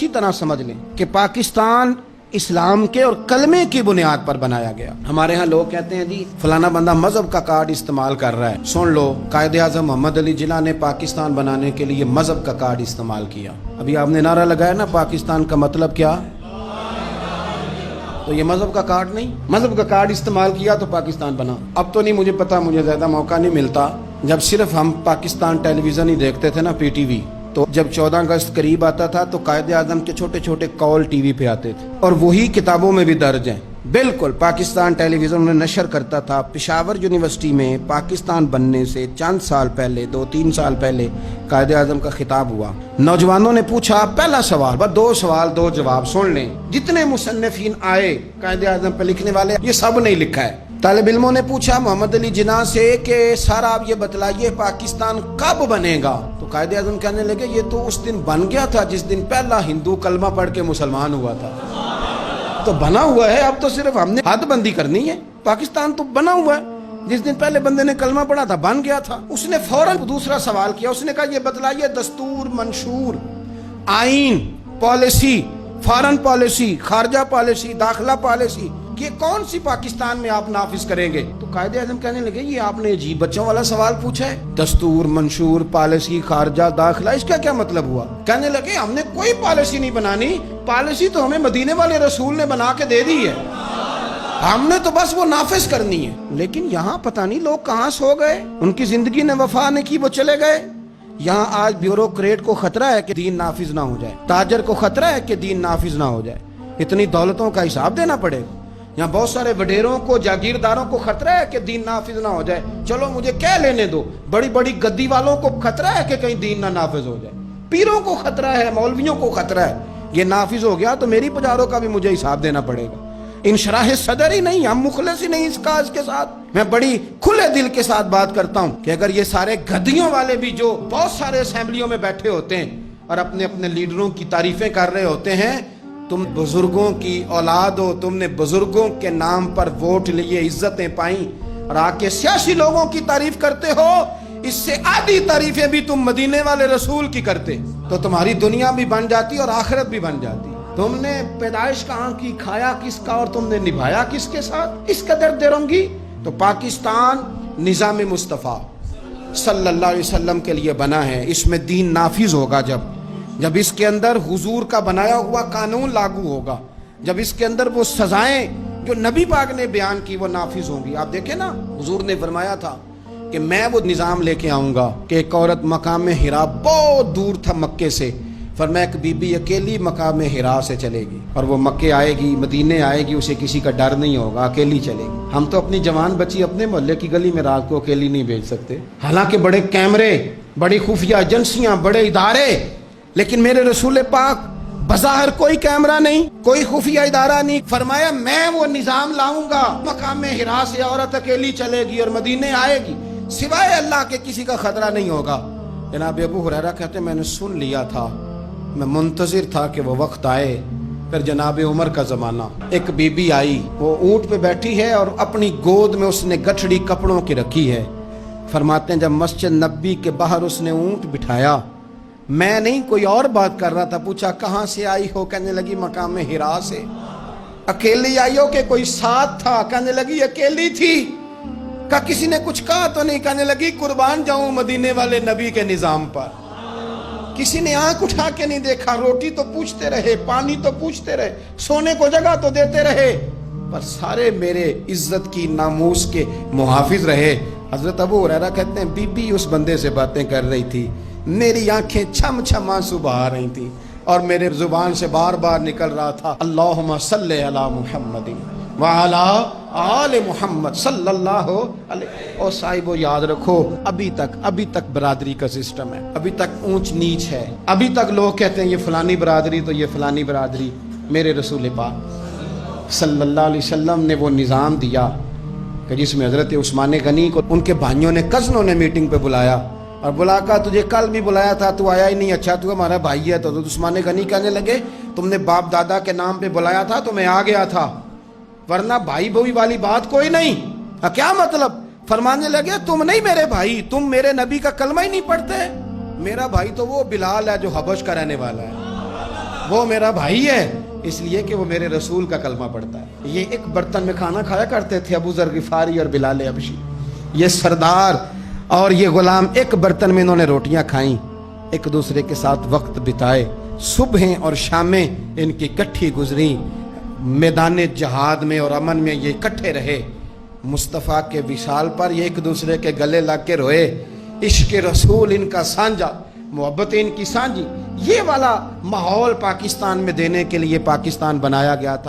अच्छी तरह समझ लें कि पाकिस्तान इस्लाम के और कलमे की बुनियाद पर बनाया गया। हमारे यहाँ लोग कहते हैं जी फलाना बंदा मजहब का कार्ड इस्तेमाल कर रहा है। सुन लो, कायदे आज़म मोहम्मद अली जिन्ना ने पाकिस्तान बनाने के लिए मजहब का कार्ड इस्तेमाल किया। अभी आपने नारा लगाया ना, पाकिस्तान का मतलब क्या, तो ये मजहब का कार्ड नहीं, मजहब का कार्ड इस्तेमाल किया तो पाकिस्तान बना। अब तो नहीं मुझे पता, मुझे ज्यादा मौका नहीं मिलता। जब सिर्फ हम पाकिस्तान टेलीविजन ही देखते थे ना, PTV, तो जब 14 अगस्त करीब आता था तो कायदे आज़म के छोटे छोटे कॉल टीवी पे आते थे और वही किताबों में भी दर्ज हैं। बिल्कुल पाकिस्तान टेलीविजन में नशर करता था। पेशावर यूनिवर्सिटी में पाकिस्तान बनने से चंद साल पहले, 2-3 साल पहले कायदे आज़म का खिताब हुआ। नौजवानों ने पूछा, पहला सवाल, बस 2 सवाल 2 जवाब सुन लें। जितने मुसन्निफीन आए कायदे आज़म पे लिखने वाले, ये सब ने लिखा है। तालिब इल्मों ने पूछा मोहम्मद अली जिन्ना से कि सर आप ये बतलाइए पाकिस्तान कब बनेगा, तो कायदे आज़म कहने लगे ये तो उस दिन बन गया था जिस दिन पहला हिंदू कलमा पढ़ के मुसलमान हुआ था। तो बना हुआ है, अब तो सिर्फ हमने हदबंदी करनी है। पाकिस्तान तो बना हुआ है, जिस दिन पहले बंदे ने कलमा पढ़ा था बन गया था। उसने फौरन दूसरा सवाल किया, उसने कहा ये बतलाइए दस्तूर, मंशूर, आइन, पॉलिसी, फॉरेन पॉलिसी, खारजा पॉलिसी, दाखिला पॉलिसी, ये कौन सी पाकिस्तान में आप नाफिज करेंगे। तो कायदे आज़म कहने लगे ये आपने अजीब बच्चों वाला सवाल पूछा है, दस्तूर, मंशूर, पॉलिसी, खारजा, दाखिला, इसका क्या मतलब हुआ। कहने लगे हमने कोई पॉलिसी नहीं बनानी, पॉलिसी तो हमें मदीने वाले रसूल ने बना के दे दी है, हमने तो बस वो नाफिज करनी है। लेकिन यहाँ पता नहीं लोग कहाँ सो गए, उनकी जिंदगी ने वफा ने की, वो चले गए। यहाँ आज ब्यूरोक्रेट को खतरा है कि दीन नाफिज ना हो जाए, ताजर को खतरा है कि दीन नाफिज ना हो जाए, इतनी दौलतों का हिसाब देना पड़ेगा। यहाँ बहुत सारे वडेरों को, जागीरदारों को खतरा है कि दीन नाफिज ना हो जाए, चलो मुझे क्या लेने दो। बड़ी बड़ी गद्दी वालों को खतरा है कि कहीं दीन ना नाफिज हो जाए, पीरों को खतरा है, मौलवियों को खतरा है, ये नाफिज हो गया तो मेरी पुजारों का भी मुझे हिसाब देना पड़ेगा। इंशराह सदर ही नहीं, हम मुखलिस ही नहीं इस काज के साथ। मैं बड़ी खुले दिल के साथ बात करता हूँ कि अगर ये सारे गद्दियों वाले भी जो बहुत सारे असेंबलियों में बैठे होते हैं और अपने अपने लीडरों की तारीफें कर रहे होते हैं, तुम बुजुर्गों की औलाद हो, तुमने बुजुर्गों के नाम पर वोट लिए, इज्जतें पाई, और आके सियासी लोगों की तारीफ करते हो, इससे आधी तारीफें भी तुम मदीने वाले रसूल की करते तो तुम्हारी दुनिया भी बन जाती और आखिरत भी बन जाती। तुमने पैदाइश कहाँ की, खाया किसका और तुमने निभाया किसके साथ, इस कदर देरोंगी। तो पाकिस्तान निज़ाम मुस्तफ़ा सल्लल्लाहु अलैहि वसल्लम के लिए बना है, इसमें दीन नाफिज होगा जब इसके अंदर हुजूर का बनाया हुआ कानून लागू होगा, जब इसके अंदर वो सजाएं जो नबी पाक ने बयान की वो नाफिज होंगी। आप देखें ना, हुजूर ने फरमाया था कि मैं वो निज़ाम लेके आऊँगा कि एक औरत मकाम हिरा, बहुत दूर था मक्के से, फरमाया एक बीबी अकेली मकाम हिरा से चलेगी और वो मक्के आएगी, मदीने आएगी, उसे किसी का डर नहीं होगा, अकेली चलेगी। हम तो अपनी जवान बच्ची अपने मोहल्ले की गली में रात को अकेली नहीं भेज सकते, हालांकि बड़े कैमरे, बड़ी खुफिया एजेंसियां, बड़े इदारे, लेकिन मेरे रसूल पाक बज़ाहिर कोई कैमरा नहीं, कोई खुफिया इदारा नहीं। फरमाया मैं वो निजाम लाऊंगा, मकाम हिरा से औरत अकेली चलेगी और मदीने आएगी, सिवाय अल्लाह के किसी का खतरा नहीं होगा। जनाब अबू हुरैरा कहते मैंने सुन लिया था, मैं मुंतजिर था कि वो वक्त आए। फिर जनाब उमर का जमाना, एक बीबी आई, वो ऊंट पे बैठी है और अपनी गोद में उसने गठड़ी कपड़ों की रखी है। फरमाते हैं जब मस्जिद नबी के बाहर उसने ऊंट बिठाया, मैं नहीं कोई और बात कर रहा था, पूछा कहाँ से आई हो, कहने लगी मकाम हिरा से। अकेली आई हो कि कोई साथ था, कहने लगी अकेली थी। का किसी ने कुछ कहा तो नहीं, कहने लगी कुर्बान जाऊं मदीने वाले नबी के निजाम पर। किसी ने आंख उठा के नहीं देखा, रोटी तो पूछते रहे, पानी तो पूछते रहे, सोने को जगह तो देते रहे, पर सारे मेरे इज्जत की नामूस के मुहाफिज रहे। हजरत अबू हुरैरा कहते हैं बीबी उस बंदे से बातें कर रही थी, मेरी आंखें छम छम आंसू बहा रही थी और मेरे जुबान से बार बार निकल रहा था अल्लाहुम्मा सल्ले अला मुहम्मदिन व अला आले मुहम्मद सल्लल्लाहु अलैहि। और साहिबो याद रखो, अभी तक बरादरी का सिस्टम है, अभी तक ऊंच नीच है, अभी तक लोग कहते हैं ये फलानी बरादरी तो ये फलानी बरादरी। मेरे रसूल पाक सल्लल्लाहु अलैहि वसल्लम ने वो निज़ाम दिया कि जिसमें हजरत उस्मान गनी को उनके भाइयों ने, कज़नों ने मीटिंग पे बुलाया और बुला कर तुझे कल भी बुलाया था, तू आया ही नहीं, अच्छा तू हमारा भाई है। तो उस्मान गनी कहने लगे तुमने बाप दादा के नाम पे बुलाया था तो मैं आ गया था, वरना भाई भाई वाली बात कोई नहीं। क्या मतलब? फरमाने लगे तुम नहीं मेरे भाई, तुम मेरे नबी का कलमा ही नहीं पढ़ते। मेरा भाई तो वो बिलाल है जो हबश का रहने वाला है, وہ میرا بھائی ہے اس لیے کہ وہ میرے رسول کا کلمہ پڑھتا ہے۔ یہ ایک برتن میں کھانا کھایا کرتے تھے ابو ذر غفاری اور بلال حبشی، یہ سردار اور یہ غلام ایک برتن میں انہوں نے روٹیاں کھائیں، ایک دوسرے کے ساتھ وقت بتائے، صبحیں اور شامیں ان کی کٹھی گزری، میدان جہاد میں اور امن میں یہ اکٹھے رہے، مصطفیٰ کے وصال پر یہ ایک دوسرے کے گلے لگ کے روئے، عشق رسول ان کا سانجا، محبت ان کی سانجی۔ یہ والا ماحول پاکستان میں دینے کے لیے پاکستان بنایا گیا تھا۔